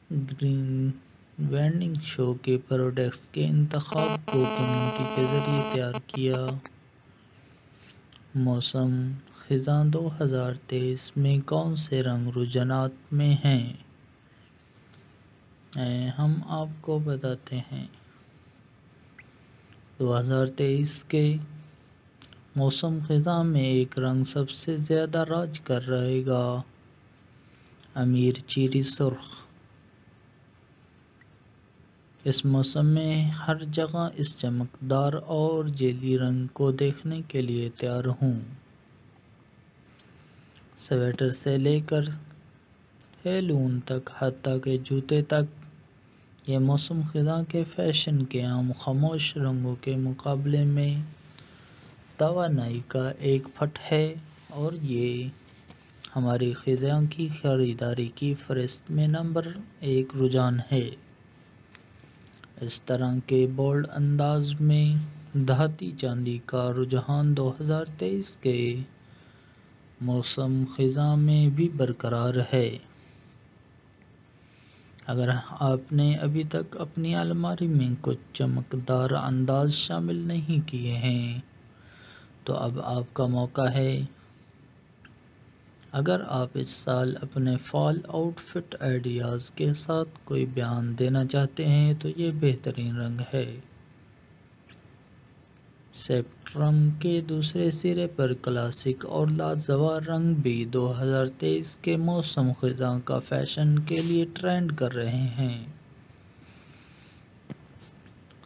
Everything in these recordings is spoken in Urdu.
گرین وینڈنگ شو کے پروڈکٹس کے انتخاب کو کمیونٹی کے ذریعے تیار کیا۔ موسم خزاں 2023 میں کون سے رنگ رجحانات میں ہیں؟ ہم آپ کو بتاتے ہیں۔ 2023 کے موسم خزاں میں ایک رنگ سب سے زیادہ راج کر رہے گا: امیر چیری سرخ۔ اس موسم میں ہر جگہ اس چمکدار اور جیلی رنگ کو دیکھنے کے لیے تیار ہوں۔ سویٹر سے لے کر ہیلون تک، حتیٰ کہ جوتے تک، یہ موسم خزاں کے فیشن کے عام خاموش رنگوں کے مقابلے میں توانائی کا ایک پٹ ہے، اور یہ ہماری خزاں کی خریداری کی فہرست میں نمبر 1 رجحان ہے۔ اس طرح کے بولڈ انداز میں دھاتی چاندی کا رجحان 2023 کے موسم خزاں میں بھی برقرار ہے۔ اگر آپ نے ابھی تک اپنی الماری میں کچھ چمکدار انداز شامل نہیں کیے ہیں تو اب آپ کا موقع ہے۔ اگر آپ اس سال اپنے فال آؤٹ فٹ آئیڈیاز کے ساتھ کوئی بیان دینا چاہتے ہیں تو یہ بہترین رنگ ہے۔ اسپیکٹرم کے دوسرے سرے پر کلاسک اور لاجواب رنگ بھی 2023 کے موسم خزاں کا فیشن کے لیے ٹرینڈ کر رہے ہیں۔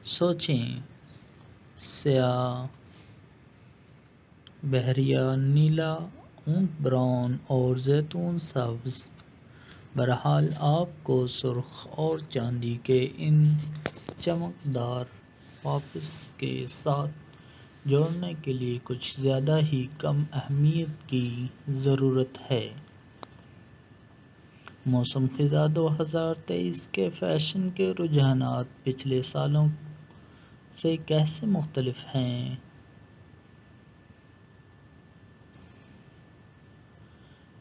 سوچیں، سیاہ، بحریہ نیلا، اونٹ براؤن اور زیتون سبز۔ بہرحال، آپ کو سرخ اور چاندی کے ان چمکدار پاپس کے ساتھ جوڑنے کے لیے کچھ زیادہ ہی کم اہمیت کی ضرورت ہے۔ موسم خزاں 2023 کے فیشن کے رجحانات پچھلے سالوں سے کیسے مختلف ہیں؟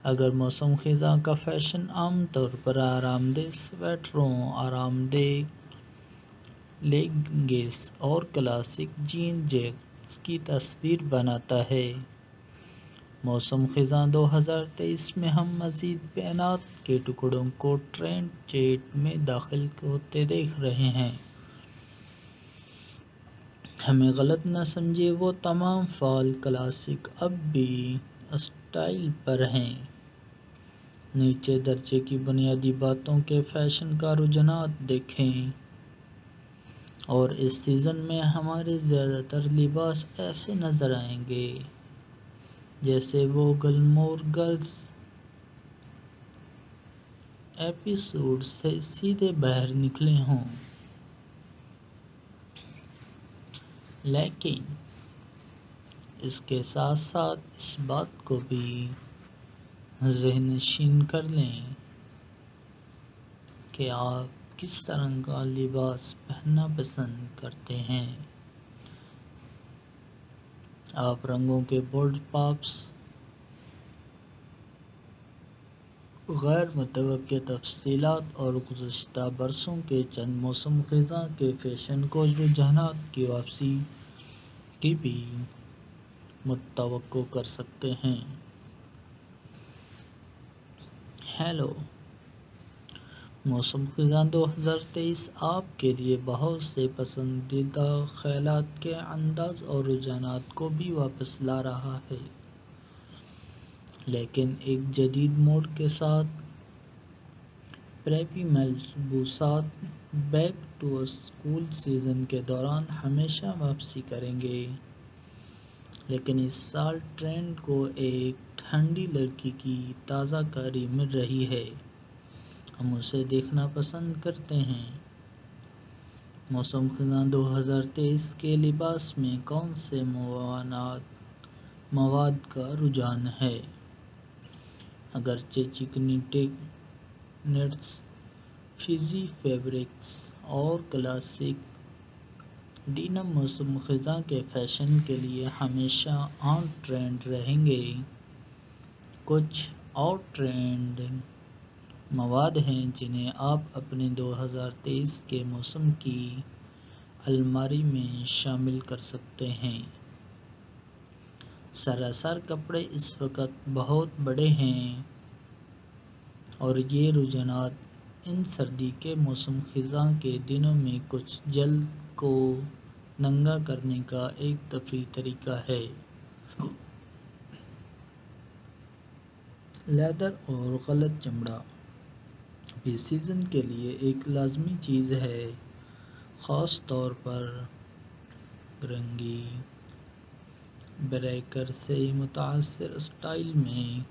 اگر موسم خزاں کا فیشن عام طور پر آرام دہ سویٹروں، آرام دہ لیگنگز اور کلاسک جین جیکٹس کی تصویر بناتا ہے، موسم خزاں 2023 میں ہم مزید بینات کے ٹکڑوں کو ٹرینڈ چیٹ میں داخل ہوتے دیکھ رہے ہیں۔ ہمیں غلط نہ سمجھیں، وہ تمام فال کلاسک اب بھی اسٹائل پر ہیں۔ نیچے درجے کی بنیادی باتوں کے فیشن کا رجحانات دیکھیں، اور اس سیزن میں ہمارے زیادہ تر لباس ایسے نظر آئیں گے جیسے وہ گلمور گرلز ایپیسوڈ سے سیدھے باہر نکلے ہوں۔ لیکن اس کے ساتھ ساتھ اس بات کو بھی ذہن نشین کر لیں کہ آپ کس طرح کا لباس پہننا پسند کرتے ہیں۔ آپ رنگوں کے بولڈ پاپس، غیر متوقع تفصیلات اور گزشتہ برسوں کے چند موسم خزاں کے فیشن کو رجحانات کی واپسی کی بھی متوقع کر سکتے ہیں۔ ہیلو، موسم خزاں 2023 آپ کے لیے بہت سے پسندیدہ خیالات کے انداز اور رجحانات کو بھی واپس لا رہا ہے، لیکن ایک جدید موڑ کے ساتھ۔ پریپی ملبوسات بیک ٹو اسکول سیزن کے دوران ہمیشہ واپسی کریں گے، لیکن اس سال ٹرینڈ کو ایک ٹھنڈی لڑکی کی تازہ کاری مل رہی ہے۔ ہم اسے دیکھنا پسند کرتے ہیں۔ موسم خزاں 2023 کے لباس میں کون سے مواد کا رجحان ہے؟ اگرچہ چکنی نیٹس، فزی فیبرکس اور کلاسک ڈینم موسم خزاں کے فیشن کے لیے ہمیشہ آن ٹرینڈ رہیں گے، کچھ آؤٹ ٹرینڈنگ مواد ہیں جنہیں آپ اپنے 2023 کے موسم کی الماری میں شامل کر سکتے ہیں۔ سراسر کپڑے اس وقت بہت بڑے ہیں اور یہ رجحانات ان سردی کے موسم خزاں کے دنوں میں کچھ جلد کو ننگا کرنے کا ایک تفریحی طریقہ ہے۔ لیدر اور غلط چمڑا بھی سیزن کے لیے ایک لازمی چیز ہے، خاص طور پر رنگی بریکر سے متاثر اسٹائل میں۔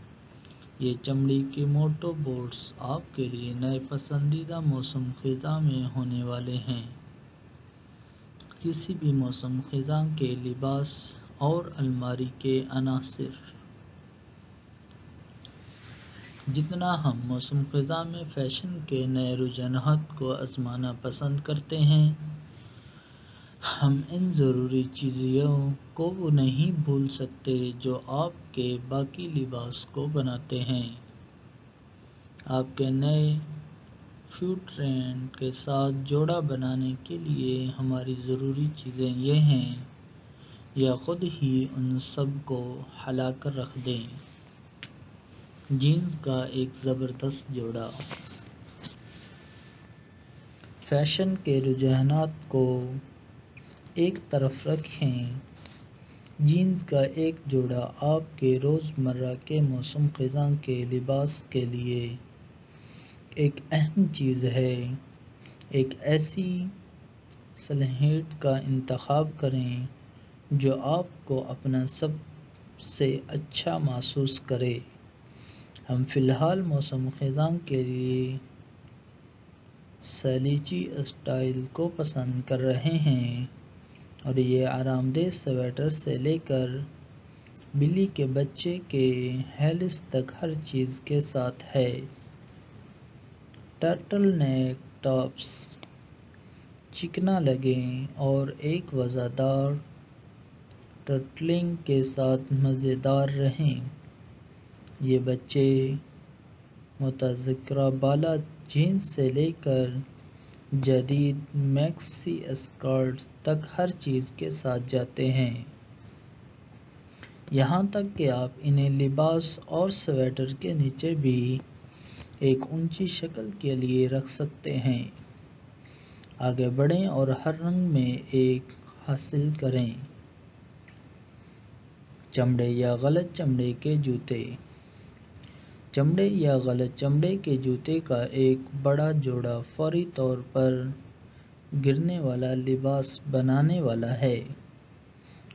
یہ چمڑی کے موٹو بوٹس آپ کے لیے نئے پسندیدہ موسم خزاں میں ہونے والے ہیں۔ کسی بھی موسم خزاں کے لباس اور الماری کے عناصر۔ جتنا ہم موسم خزاں میں فیشن کے نئے رجحانات کو آزمانا پسند کرتے ہیں، ہم ان ضروری چیزوں کو نہیں بھول سکتے جو آپ کے باقی لباس کو بناتے ہیں۔ آپ کے نئے فٹ ٹرینڈ کے ساتھ جوڑا بنانے کے لیے ہماری ضروری چیزیں یہ ہیں، یا خود ہی ان سب کو ہلا کر رکھ دیں۔ جینز کا ایک زبردست جوڑا۔ فیشن کے رجحانات کو ایک طرف رکھیں، جینز کا ایک جوڑا آپ کے روزمرہ کے موسم خزاں کے لباس کے لیے ایک اہم چیز ہے۔ ایک ایسی سلویٹ کا انتخاب کریں جو آپ کو اپنا سب سے اچھا محسوس کرے۔ ہم فی الحال موسم خزاں کے لیے سلیچی اسٹائل کو پسند کر رہے ہیں اور یہ آرام دہ سویٹر سے لے کر بلی کے بچے کے ہیلس تک ہر چیز کے ساتھ ہے۔ ٹرٹل نیک ٹاپس چکنا لگیں اور ایک وزردار ٹرٹلنگ کے ساتھ مزیدار رہیں۔ یہ بچے متذکرہ بالا جینز سے لے کر جدید میکسی اسکرٹس تک ہر چیز کے ساتھ جاتے ہیں، یہاں تک کہ آپ انہیں لباس اور سویٹر کے نیچے بھی ایک اونچی شکل کے لیے رکھ سکتے ہیں۔ آگے بڑھیں اور ہر رنگ میں ایک حاصل کریں۔ چمڑے یا غلط چمڑے کے جوتے۔ چمڑے یا غلط چمڑے کے جوتے کا ایک بڑا جوڑا فوری طور پر گرنے والا لباس بنانے والا ہے۔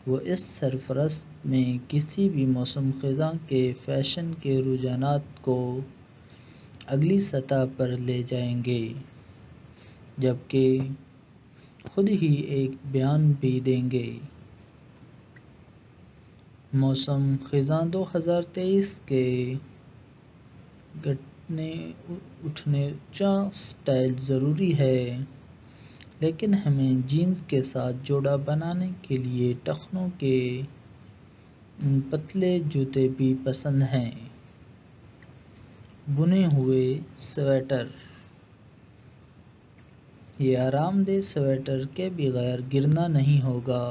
وہ اس سرفرست میں کسی بھی موسم خزاں کے فیشن کے رجحانات کو اگلی سطح پر لے جائیں گے، جبکہ خود ہی ایک بیان بھی دیں گے۔ موسم خزاں 2023 کے گھٹنے اونچا سٹائل ضروری ہے، لیکن ہمیں جینز کے ساتھ جوڑا بنانے کے لیے ٹخنوں کے پتلے جوتے بھی پسند ہیں۔ بنے ہوئے سویٹر۔ یہ آرام دہ سویٹر کے بغیر گرنا نہیں ہوگا۔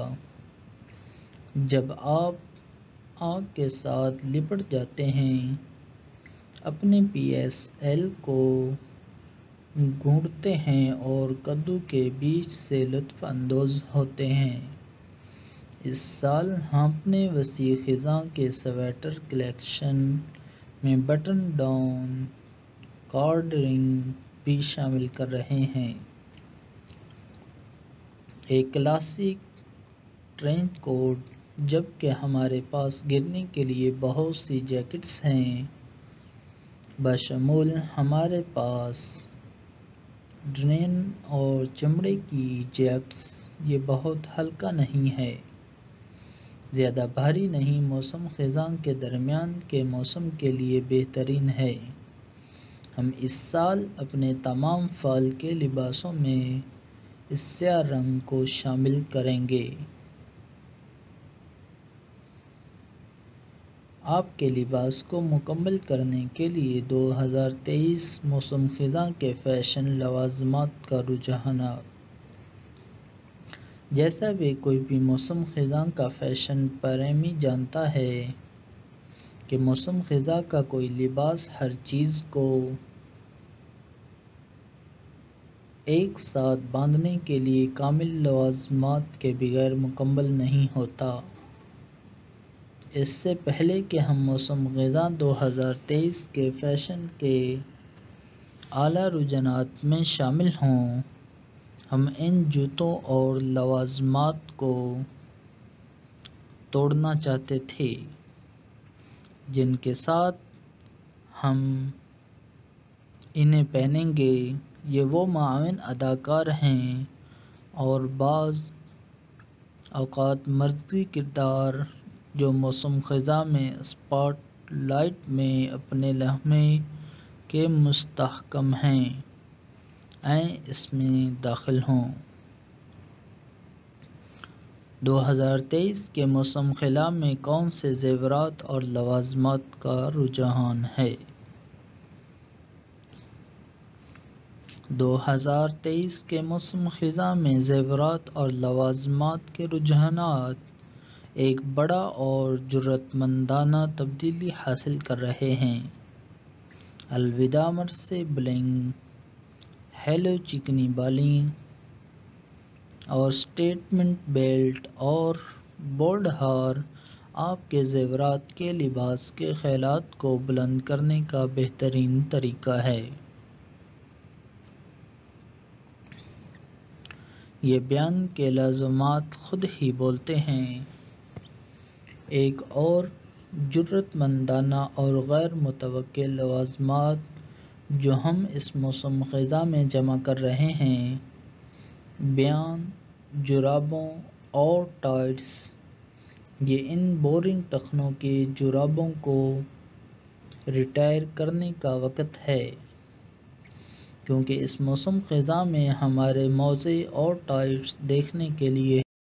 جب آپ آگ کے ساتھ لپٹ جاتے ہیں، اپنے پی ایس ایل کو گھونٹتے ہیں اور کدو کے بیج سے لطف اندوز ہوتے ہیں۔ اس سال ہم اپنے وسیع خزاں کے سویٹر کلیکشن میں بٹن ڈاؤن کارڈنگ بھی شامل کر رہے ہیں۔ ایک کلاسک ٹرینچ کوٹ، جبکہ ہمارے پاس گرنے کے لیے بہت سی جیکٹس ہیں، بشمول ہمارے پاس ڈنین اور چمڑے کی جیکٹس۔ یہ بہت ہلکا نہیں ہے، زیادہ بھاری نہیں، موسم خزاں کے درمیان کے موسم کے لیے بہترین ہے۔ ہم اس سال اپنے تمام فال کے لباسوں میں اس سیاہ رنگ کو شامل کریں گے۔ آپ کے لباس کو مکمل کرنے کے لیے 2023 موسم خزاں کے فیشن لوازمات کا رجحانات۔ جیسا بھی کوئی بھی موسم خزاں کا فیشن پریمی جانتا ہے کہ موسم خزاں کا کوئی لباس ہر چیز کو ایک ساتھ باندھنے کے لیے کامل لوازمات کے بغیر مکمل نہیں ہوتا۔ اس سے پہلے کہ ہم موسم خزاں 2023 کے فیشن کے اعلیٰ رجحانات میں شامل ہوں، ہم ان جوتوں اور لوازمات کو توڑنا چاہتے تھے جن کے ساتھ ہم انہیں پہنیں گے۔ یہ وہ معاون اداکار ہیں اور بعض اوقات مرکزی کردار جو موسم خزاں میں اسپاٹ لائٹ میں اپنے لمحے کے مستحکم ہیں، اس میں داخل ہوں۔ 2023 کے موسم خزاں میں کون سے زیورات اور لوازمات کا رجحان ہے؟ 2023 کے موسم خزاں میں زیورات اور لوازمات کے رجحانات ایک بڑا اور جرأت مندانہ تبدیلی حاصل کر رہے ہیں۔ الوداع مرسے بلنگ، ہیلو چکنی بالیں اور سٹیٹمنٹ بیلٹ اور بولڈ ہار آپ کے زیورات کے لباس کے خیالات کو بلند کرنے کا بہترین طریقہ ہے۔ یہ بیان کے لازمات خود ہی بولتے ہیں۔ ایک اور جرأت مندانہ اور غیر متوقع لوازمات جو ہم اس موسم خزاں میں جمع کر رہے ہیں، بنیان، جرابوں اور ٹائٹس۔ یہ ان بورنگ ٹخنوں کی جرابوں کو ریٹائر کرنے کا وقت ہے، کیونکہ اس موسم خزاں میں ہمارے موزے اور ٹائٹس دیکھنے کے لیے